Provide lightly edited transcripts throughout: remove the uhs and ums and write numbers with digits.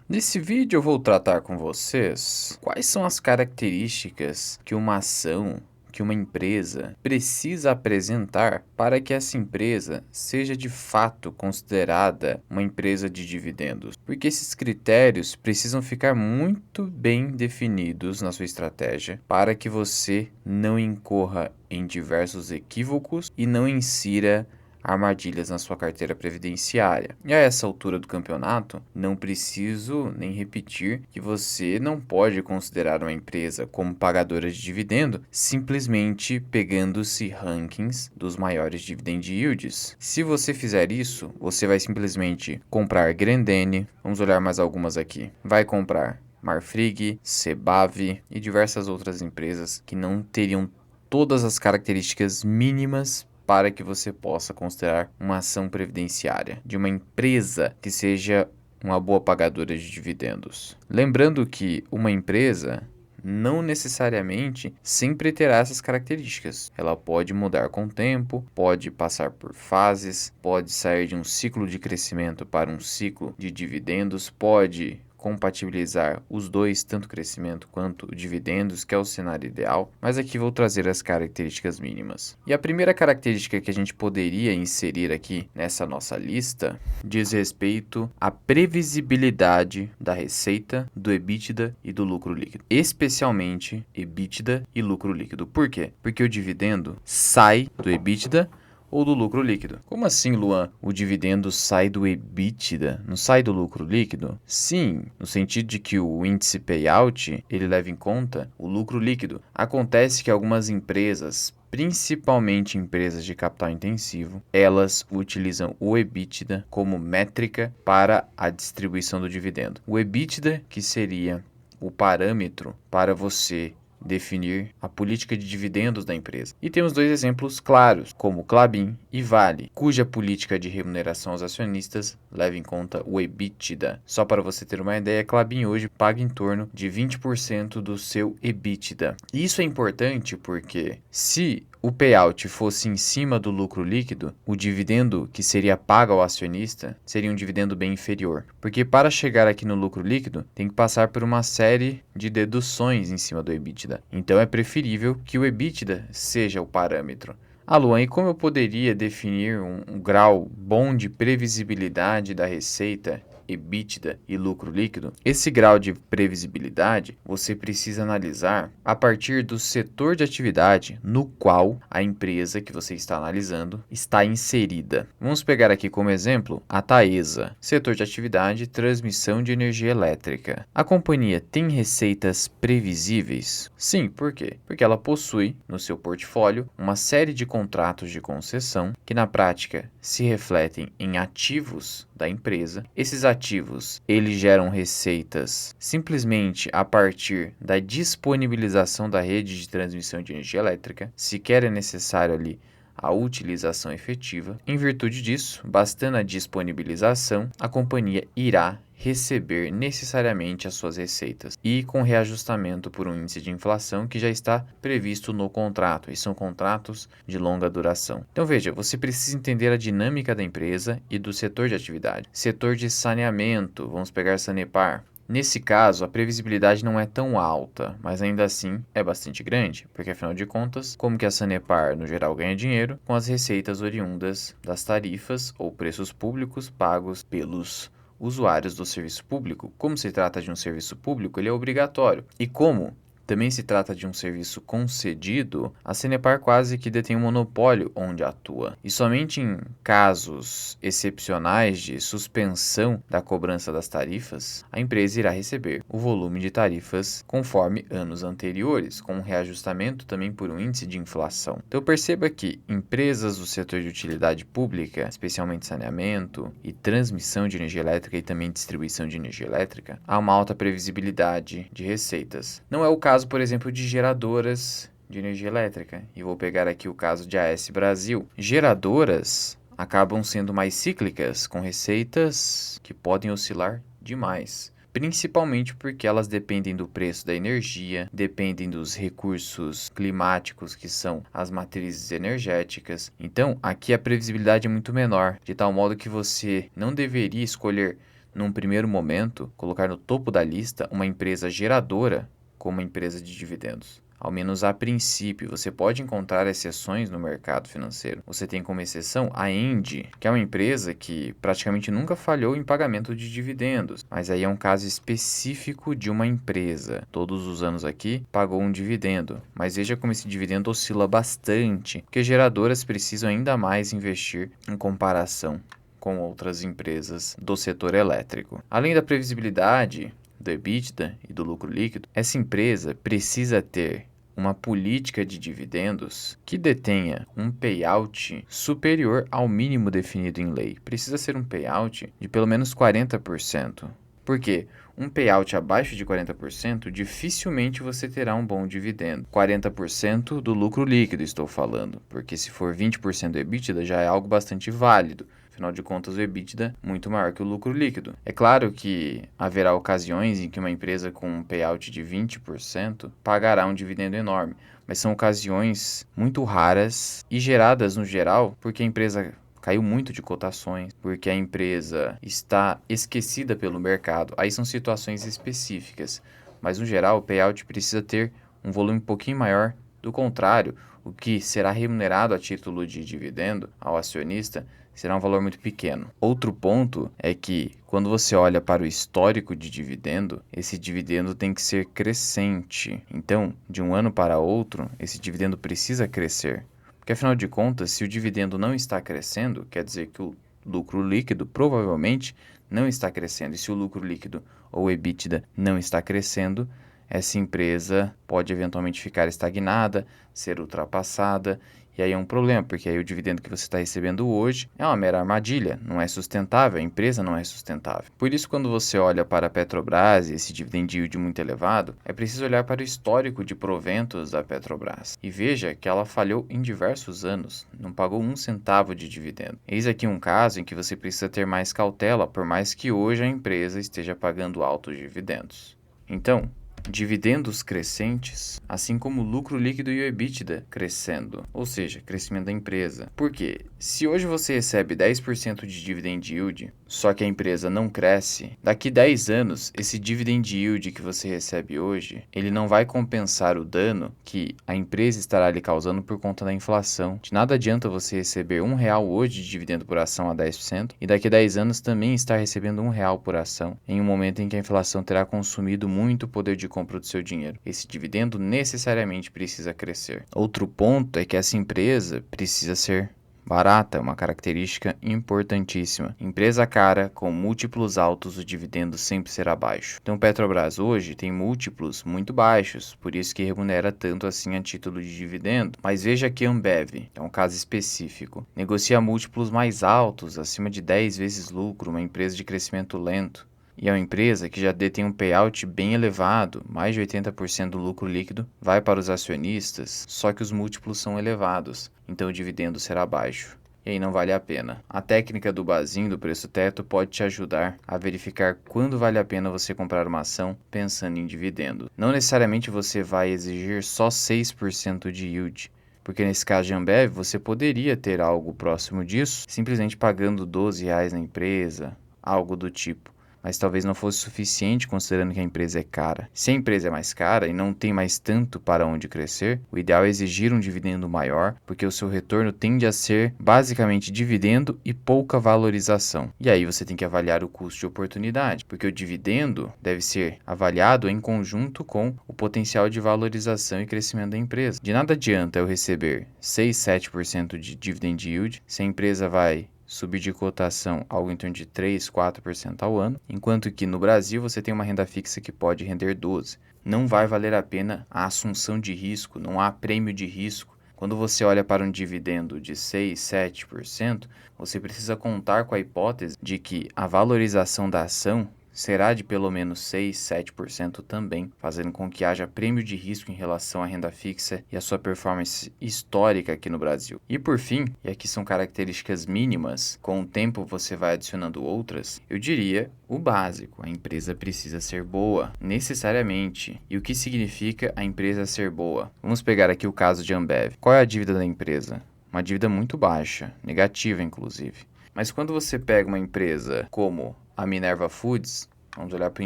Nesse vídeo eu vou tratar com vocês quais são as características que uma ação, que uma empresa precisa apresentar para que essa empresa seja de fato considerada uma empresa de dividendos. Porque esses critérios precisam ficar muito bem definidos na sua estratégia para que você não incorra em diversos equívocos e não insira armadilhas na sua carteira previdenciária. E a essa altura do campeonato, não preciso nem repetir que você não pode considerar uma empresa como pagadora de dividendo simplesmente pegando-se rankings dos maiores dividend yields. Se você fizer isso, você vai simplesmente comprar Grendene, vamos olhar mais algumas aqui, vai comprar Marfrig, Sebav e diversas outras empresas que não teriam todas as características mínimas para que você possa considerar uma ação previdenciária de uma empresa que seja uma boa pagadora de dividendos. Lembrando que uma empresa não necessariamente sempre terá essas características. Ela pode mudar com o tempo, pode passar por fases, pode sair de um ciclo de crescimento para um ciclo de dividendos, pode compatibilizar os dois, tanto crescimento quanto dividendos, que é o cenário ideal, mas aqui vou trazer as características mínimas. E a primeira característica que a gente poderia inserir aqui nessa nossa lista diz respeito à previsibilidade da receita, do EBITDA e do lucro líquido. Especialmente EBITDA e lucro líquido. Por quê? Porque o dividendo sai do EBITDA ou do lucro líquido. Como assim, Luan? O dividendo sai do EBITDA, não sai do lucro líquido? Sim, no sentido de que o índice payout, ele leva em conta o lucro líquido. Acontece que algumas empresas, principalmente empresas de capital intensivo, elas utilizam o EBITDA como métrica para a distribuição do dividendo. O EBITDA, que seria o parâmetro para você definir a política de dividendos da empresa. E temos dois exemplos claros, como Klabin e Vale, cuja política de remuneração aos acionistas leva em conta o EBITDA. Só para você ter uma ideia, Klabin hoje paga em torno de 20% do seu EBITDA. Isso é importante porque se o payout fosse em cima do lucro líquido, o dividendo que seria pago ao acionista seria um dividendo bem inferior. Porque para chegar aqui no lucro líquido, tem que passar por uma série de deduções em cima do EBITDA. Então é preferível que o EBITDA seja o parâmetro. Luan, e como eu poderia definir um grau bom de previsibilidade da receita, EBITDA e lucro líquido? Esse grau de previsibilidade você precisa analisar a partir do setor de atividade no qual a empresa que você está analisando está inserida. Vamos pegar aqui como exemplo a Taesa, setor de atividade transmissão de energia elétrica. A companhia tem receitas previsíveis? Sim, por quê? Porque ela possui no seu portfólio uma série de contratos de concessão que na prática se refletem em ativos da empresa. Esses ativos, eles geram receitas simplesmente a partir da disponibilização da rede de transmissão de energia elétrica, sequer é necessário ali a utilização efetiva. Em virtude disso, bastando a disponibilização, a companhia irá receber necessariamente as suas receitas e com reajustamento por um índice de inflação que já está previsto no contrato, e são contratos de longa duração. Então veja, você precisa entender a dinâmica da empresa e do setor de atividade. Setor de saneamento, vamos pegar Sanepar. Nesse caso, a previsibilidade não é tão alta, mas ainda assim é bastante grande, porque afinal de contas, como que a Sanepar no geral ganha dinheiro? Com as receitas oriundas das tarifas ou preços públicos pagos pelos usuários do serviço público. Como se trata de um serviço público, ele é obrigatório. E como também se trata de um serviço concedido, a Sanepar quase que detém um monopólio onde atua. E somente em casos excepcionais de suspensão da cobrança das tarifas, a empresa irá receber o volume de tarifas conforme anos anteriores, com um reajustamento também por um índice de inflação. Então perceba que empresas do setor de utilidade pública, especialmente saneamento e transmissão de energia elétrica e também distribuição de energia elétrica, há uma alta previsibilidade de receitas. Não é o caso, por exemplo, de geradoras de energia elétrica. E vou pegar aqui o caso de AS Brasil. Geradoras acabam sendo mais cíclicas, com receitas que podem oscilar demais. Principalmente porque elas dependem do preço da energia, dependem dos recursos climáticos, que são as matrizes energéticas. Então, aqui a previsibilidade é muito menor, de tal modo que você não deveria escolher num primeiro momento, colocar no topo da lista uma empresa geradora como uma empresa de dividendos. Ao menos a princípio, você pode encontrar exceções no mercado financeiro. Você tem como exceção a Engie, que é uma empresa que praticamente nunca falhou em pagamento de dividendos. Mas aí é um caso específico de uma empresa. Todos os anos aqui pagou um dividendo. Mas veja como esse dividendo oscila bastante, porque geradoras precisam ainda mais investir em comparação com outras empresas do setor elétrico. Além da previsibilidade do EBITDA e do lucro líquido, essa empresa precisa ter uma política de dividendos que detenha um payout superior ao mínimo definido em lei. Precisa ser um payout de pelo menos 40%. Por quê? Um payout abaixo de 40%, dificilmente você terá um bom dividendo. 40% do lucro líquido, estou falando, porque se for 20% do EBITDA já é algo bastante válido. Afinal de contas, o EBITDA é muito maior que o lucro líquido. É claro que haverá ocasiões em que uma empresa com um payout de 20% pagará um dividendo enorme, mas são ocasiões muito raras e geradas, no geral, porque a empresa caiu muito de cotações, porque a empresa está esquecida pelo mercado. Aí são situações específicas, mas no geral o payout precisa ter um volume um pouquinho maior. Do contrário, o que será remunerado a título de dividendo ao acionista será um valor muito pequeno. Outro ponto é que, quando você olha para o histórico de dividendo, esse dividendo tem que ser crescente. Então, de um ano para outro, esse dividendo precisa crescer. Porque, afinal de contas, se o dividendo não está crescendo, quer dizer que o lucro líquido provavelmente não está crescendo. E se o lucro líquido ou EBITDA não está crescendo, essa empresa pode eventualmente ficar estagnada, ser ultrapassada, e aí é um problema, porque aí o dividendo que você está recebendo hoje é uma mera armadilha, não é sustentável, a empresa não é sustentável. Por isso, quando você olha para a Petrobras e esse dividend yield muito elevado, é preciso olhar para o histórico de proventos da Petrobras. E veja que ela falhou em diversos anos, não pagou um centavo de dividendo. Eis aqui um caso em que você precisa ter mais cautela, por mais que hoje a empresa esteja pagando altos dividendos. Então, dividendos crescentes, assim como o lucro líquido e o EBITDA crescendo, ou seja, crescimento da empresa. Por quê? Se hoje você recebe 10% de dividend yield, só que a empresa não cresce, daqui 10 anos, esse dividend yield que você recebe hoje, ele não vai compensar o dano que a empresa estará lhe causando por conta da inflação. De nada adianta você receber R$1 hoje de dividendo por ação a 10% e daqui a 10 anos também estar recebendo R$1 por ação, em um momento em que a inflação terá consumido muito poder de compra do seu dinheiro. Esse dividendo necessariamente precisa crescer. Outro ponto é que essa empresa precisa ser barata, uma característica importantíssima. Empresa cara, com múltiplos altos, o dividendo sempre será baixo. Então, Petrobras hoje tem múltiplos muito baixos, por isso que remunera tanto assim a título de dividendo. Mas veja que Ambev é um caso específico. Negocia múltiplos mais altos, acima de 10 vezes lucro, uma empresa de crescimento lento. E é uma empresa que já detém um payout bem elevado, mais de 80% do lucro líquido vai para os acionistas, só que os múltiplos são elevados, então o dividendo será baixo. E aí não vale a pena. A técnica do Bazin, do preço teto, pode te ajudar a verificar quando vale a pena você comprar uma ação pensando em dividendo. Não necessariamente você vai exigir só 6% de yield, porque nesse caso de Ambev você poderia ter algo próximo disso, simplesmente pagando R$12 na empresa, algo do tipo. Mas talvez não fosse suficiente considerando que a empresa é cara. Se a empresa é mais cara e não tem mais tanto para onde crescer, o ideal é exigir um dividendo maior, porque o seu retorno tende a ser basicamente dividendo e pouca valorização. E aí você tem que avaliar o custo de oportunidade, porque o dividendo deve ser avaliado em conjunto com o potencial de valorização e crescimento da empresa. De nada adianta eu receber 6, 7% de dividend yield se a empresa vai subir de cotação algo em torno de 3, 4% ao ano, enquanto que no Brasil você tem uma renda fixa que pode render 12%. Não vai valer a pena a assunção de risco, não há prêmio de risco. Quando você olha para um dividendo de 6, 7%, você precisa contar com a hipótese de que a valorização da ação será de pelo menos 6, 7% também, fazendo com que haja prêmio de risco em relação à renda fixa e à sua performance histórica aqui no Brasil. E por fim, e aqui são características mínimas, com o tempo você vai adicionando outras, eu diria o básico: a empresa precisa ser boa, necessariamente. E o que significa a empresa ser boa? Vamos pegar aqui o caso de Ambev. Qual é a dívida da empresa? Uma dívida muito baixa, negativa inclusive. Mas quando você pega uma empresa como a Minerva Foods, vamos olhar para o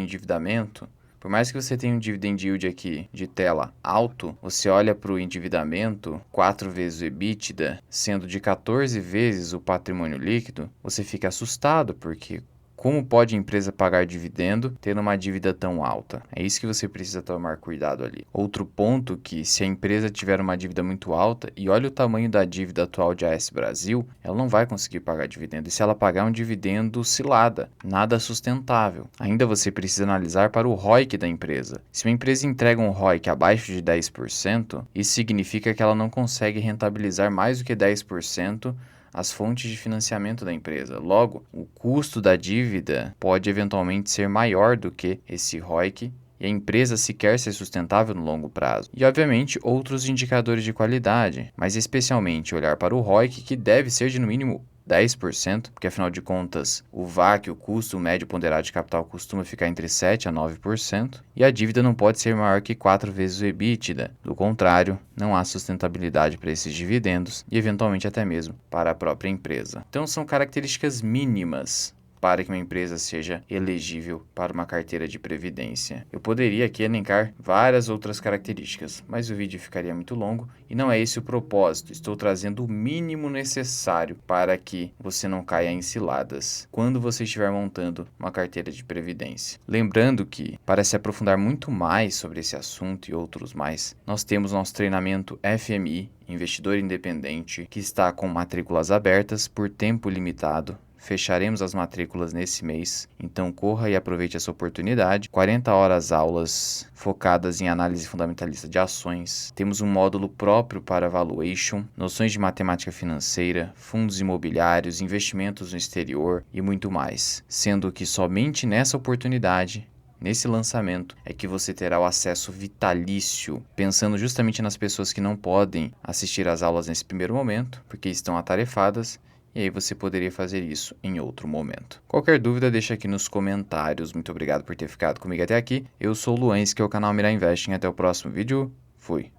endividamento. Por mais que você tenha um dividend yield aqui de tela alto, você olha para o endividamento, 4 vezes o EBITDA, sendo de 14 vezes o patrimônio líquido, você fica assustado, porque como pode a empresa pagar dividendo tendo uma dívida tão alta? É isso que você precisa tomar cuidado ali. Outro ponto que, se a empresa tiver uma dívida muito alta, e olha o tamanho da dívida atual de AS Brasil, ela não vai conseguir pagar dividendo. E se ela pagar um dividendo cilada, nada sustentável. Ainda você precisa analisar para o ROIC da empresa. Se uma empresa entrega um ROIC abaixo de 10%, isso significa que ela não consegue rentabilizar mais do que 10% as fontes de financiamento da empresa. Logo, o custo da dívida pode eventualmente ser maior do que esse ROIC e a empresa sequer ser sustentável no longo prazo. E, obviamente, outros indicadores de qualidade, mas especialmente olhar para o ROIC, que deve ser de no mínimo 10%, porque afinal de contas o VAC, o custo médio ponderado de capital, costuma ficar entre 7% a 9%, e a dívida não pode ser maior que 4 vezes o EBITDA. Do contrário, não há sustentabilidade para esses dividendos e eventualmente até mesmo para a própria empresa. Então são características mínimas para que uma empresa seja elegível para uma carteira de previdência. Eu poderia aqui elencar várias outras características, mas o vídeo ficaria muito longo e não é esse o propósito. Estou trazendo o mínimo necessário para que você não caia em ciladas quando você estiver montando uma carteira de previdência. Lembrando que, para se aprofundar muito mais sobre esse assunto e outros mais, nós temos nosso treinamento FMI, Investidor Independente, que está com matrículas abertas por tempo limitado. Fecharemos as matrículas nesse mês, então corra e aproveite essa oportunidade. 40 horas aulas focadas em análise fundamentalista de ações. Temos um módulo próprio para valuation, noções de matemática financeira, fundos imobiliários, investimentos no exterior e muito mais. Sendo que somente nessa oportunidade, nesse lançamento, é que você terá o acesso vitalício, pensando justamente nas pessoas que não podem assistir às aulas nesse primeiro momento, porque estão atarefadas. E aí você poderia fazer isso em outro momento. Qualquer dúvida, deixa aqui nos comentários. Muito obrigado por ter ficado comigo até aqui. Eu sou o Luan, esse que é o canal Mirai Investing. Até o próximo vídeo. Fui!